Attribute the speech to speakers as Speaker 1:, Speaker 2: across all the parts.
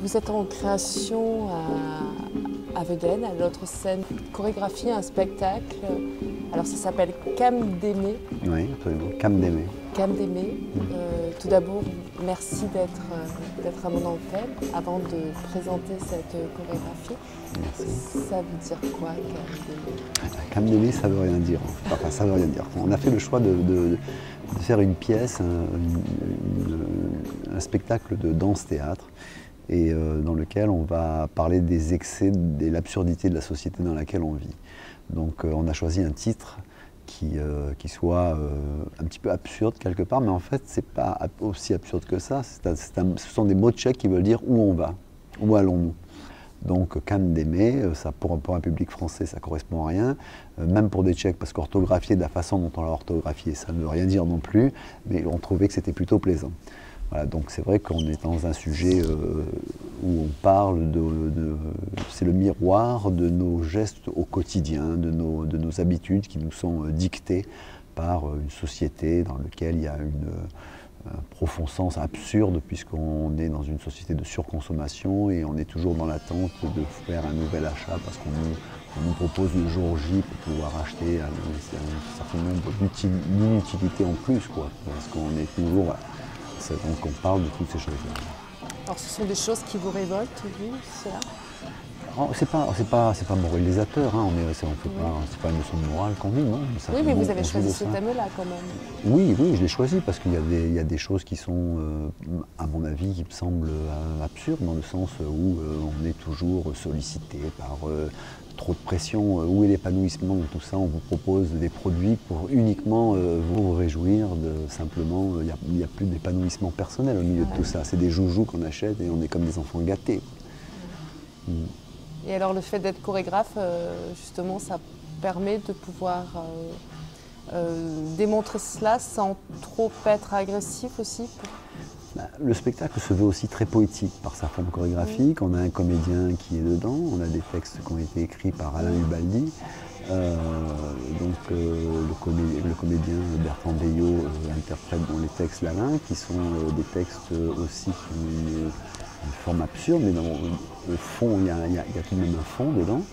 Speaker 1: Vous êtes en création à Weeden, à l'autre scène, chorégraphie, un spectacle. Alors ça s'appelle Cam d'Aimé.
Speaker 2: Oui, absolument. Cam d'Aimé.
Speaker 1: Cam d'Aimé. Tout d'abord, merci d'être à mon antenne avant de présenter cette chorégraphie.
Speaker 2: Merci.
Speaker 1: Ça veut dire quoi, Cam d'Aimé?
Speaker 2: Cam d'Aimé, ça veut rien dire. Enfin, ça veut rien dire. On a fait le choix de faire une pièce, un spectacle de danse-théâtre, et dans lequel on va parler des excès et l'absurdité de la société dans laquelle on vit. Donc on a choisi un titre qui soit un petit peu absurde quelque part, mais en fait c'est pas aussi absurde que ça. Ce sont des mots tchèques qui veulent dire où on va, où allons-nous. Donc Cam d'Aimé, ça pour un public français ça correspond à rien, même pour des Tchèques, parce qu'orthographier de la façon dont on l'a orthographié, ça ne veut rien dire non plus, mais on trouvait que c'était plutôt plaisant. Voilà, donc c'est vrai qu'on est dans un sujet où on parle c'est le miroir de nos gestes au quotidien, de nos habitudes qui nous sont dictées par une société dans laquelle il y a un profond sens absurde, puisqu'on est dans une société de surconsommation et on est toujours dans l'attente de faire un nouvel achat parce qu'on nous propose le jour J pour pouvoir acheter un certain nombre d'inutilités en plus, quoi, parce qu'on est toujours... Donc on parle de toutes ces choses-là.
Speaker 1: Alors ce sont des choses qui vous révoltent, vous, cela?
Speaker 2: C'est pas moralisateur, hein. C'est pas une notion de morale qu'on vit, non.
Speaker 1: Oui, mais vous avez choisi ce thème-là quand même.
Speaker 2: Oui, je l'ai choisi parce qu'il y a des choses qui sont, à mon avis, qui me semblent absurdes, dans le sens où on est toujours sollicité par trop de pression. Où est l'épanouissement de tout ça? On vous propose des produits pour uniquement vous réjouir simplement. Il n'y a plus d'épanouissement personnel au milieu de tout ça. C'est des joujoux qu'on achète et on est comme des enfants gâtés.
Speaker 1: Et alors le fait d'être chorégraphe, justement, ça permet de pouvoir démontrer cela sans trop être agressif aussi?
Speaker 2: Le spectacle se veut aussi très poétique par sa forme chorégraphique. On a un comédien qui est dedans, on a des textes qui ont été écrits par Alain Ubaldi. Le comédien Bertrand Beillot interprète dans les textes d'Alain, qui sont des textes aussi qui ont une forme absurde, mais au fond, il y a tout de même un fond dedans.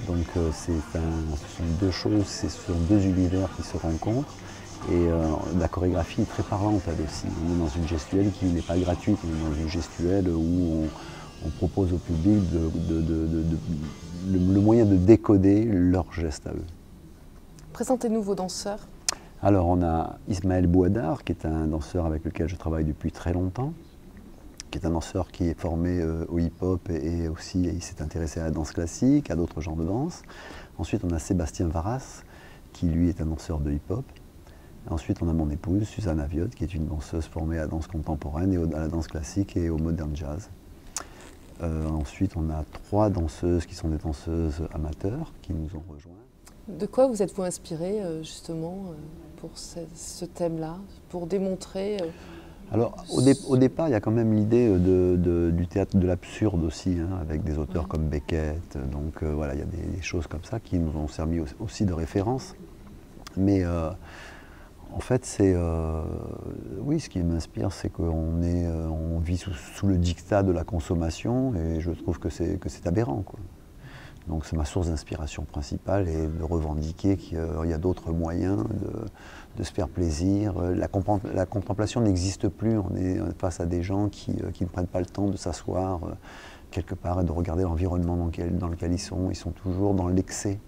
Speaker 2: Donc ce sont deux choses, ce sont deux univers qui se rencontrent. Et la chorégraphie est très parlante, elle aussi. On est dans une gestuelle qui n'est pas gratuite, on est dans une gestuelle où on propose au public le moyen de décoder leurs gestes à eux.
Speaker 1: Présentez-nous vos danseurs.
Speaker 2: Alors on a Ismaël Bouadar, qui est un danseur avec lequel je travaille depuis très longtemps, qui est un danseur qui est formé au hip-hop et aussi il s'est intéressé à la danse classique, à d'autres genres de danse. Ensuite on a Sébastien Varas, qui lui est un danseur de hip-hop. Ensuite, on a mon épouse, Suzanne Aviot, qui est une danseuse formée à la danse contemporaine, et à la danse classique et au modern jazz. Ensuite, on a 3 danseuses qui sont des danseuses amateurs qui nous ont rejoints.
Speaker 1: De quoi vous êtes-vous inspiré, justement, pour ce thème-là, pour démontrer
Speaker 2: Alors, au départ, il y a quand même l'idée du théâtre de l'absurde aussi, hein, avec des auteurs comme Beckett. Donc voilà, il y a des choses comme ça qui nous ont servi aussi de référence. Mais en fait, oui, ce qui m'inspire, c'est on vit sous le diktat de la consommation, et je trouve que c'est aberrant, quoi. Donc c'est ma source d'inspiration principale, et de revendiquer qu'il y a d'autres moyens de se faire plaisir. La contemplation n'existe plus, on est face à des gens qui ne prennent pas le temps de s'asseoir quelque part et de regarder l'environnement dans lequel ils sont toujours dans l'excès.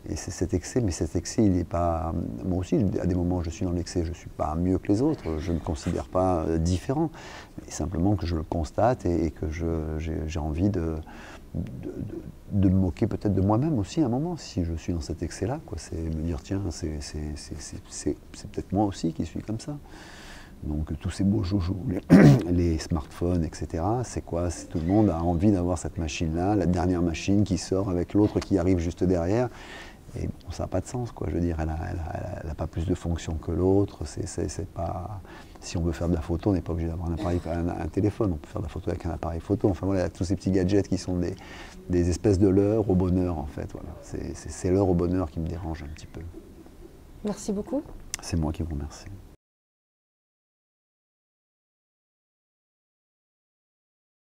Speaker 2: Et c'est cet excès, mais cet excès, il n'est pas... Moi aussi, à des moments, je suis dans l'excès, je ne suis pas mieux que les autres, je ne me considère pas différent, mais simplement que je le constate et que j'ai envie de me moquer peut-être de moi-même aussi à un moment, si je suis dans cet excès-là, quoi. C'est me dire, tiens, c'est peut-être moi aussi qui suis comme ça. Donc tous ces beaux joujoux, les smartphones, etc., c'est quoi? Tout le monde a envie d'avoir cette machine-là, la dernière machine qui sort avec l'autre qui arrive juste derrière. Et bon, ça n'a pas de sens, quoi. Je veux dire, elle n'a pas plus de fonction que l'autre. Si on veut faire de la photo, on n'est pas obligé d'avoir un téléphone. On peut faire de la photo avec un appareil photo. Enfin voilà, tous ces petits gadgets qui sont des espèces de leurres au bonheur, en fait. Voilà. C'est l'heure au bonheur qui me dérange un petit peu.
Speaker 1: Merci beaucoup.
Speaker 2: C'est moi qui vous remercie.